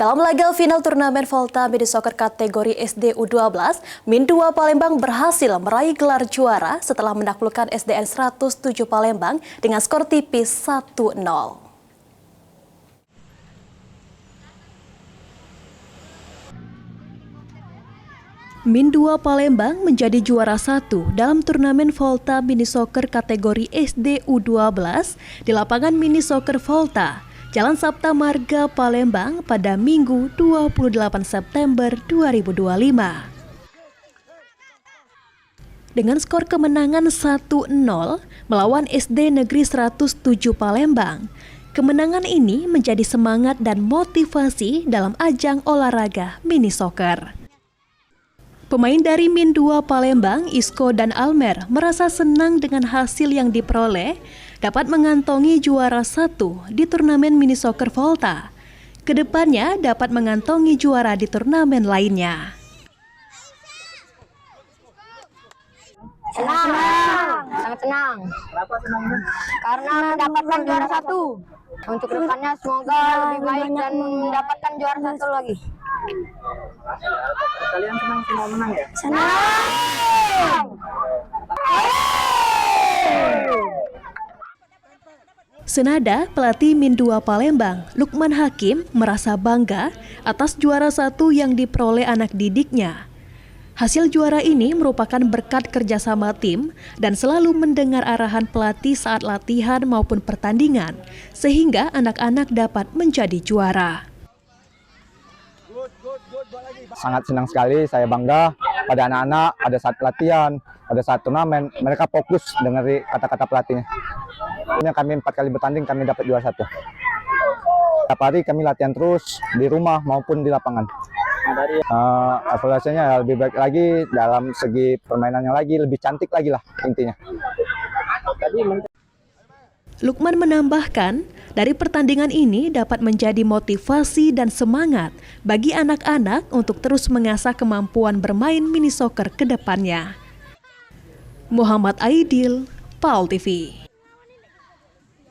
Dalam laga final turnamen Volta Mini Soccer kategori SD U12, Min 2 Palembang berhasil meraih gelar juara setelah menaklukkan SDN 107 Palembang dengan skor tipis 1-0. Min 2 Palembang menjadi juara 1 dalam turnamen Volta Mini Soccer kategori SD U12 di lapangan Mini Soccer Volta, Jalan Sapta Marga, Palembang pada Minggu 28 September 2025. Dengan skor kemenangan 1-0 melawan SD Negeri 107 Palembang, kemenangan ini menjadi semangat dan motivasi dalam ajang olahraga mini soccer. Pemain dari Min 2 Palembang, Isco dan Almer merasa senang dengan hasil yang diperoleh dapat mengantongi juara 1 di turnamen mini soccer Volta. Kedepannya dapat mengantongi juara di turnamen lainnya. Senang, sangat senang. Kenapa senangnya? Karena mendapatkan juara 1. Untuk kedepannya semoga lebih baik dan mendapatkan juara 1 lagi. Kalian senang semua menang ya? Senang! Senada, pelatih Min 2 Palembang, Lukman Hakim, merasa bangga atas juara 1 yang diperoleh anak didiknya. Hasil juara ini merupakan berkat kerjasama tim dan selalu mendengar arahan pelatih saat latihan maupun pertandingan, sehingga anak-anak dapat menjadi juara. Sangat senang sekali, saya bangga pada anak-anak, pada saat latihan, pada saat turnamen, mereka fokus dengar kata-kata pelatihnya. Ini kami 4 kali bertanding, kami dapat juara 1. Setiap hari kami latihan terus, di rumah maupun di lapangan. Evaluasinya lebih baik lagi, dalam segi permainannya lagi, lebih cantik lagi lah intinya. Lukman menambahkan, dari pertandingan ini dapat menjadi motivasi dan semangat bagi anak-anak untuk terus mengasah kemampuan bermain mini soccer ke depannya. Muhammad Aidil, PAL TV.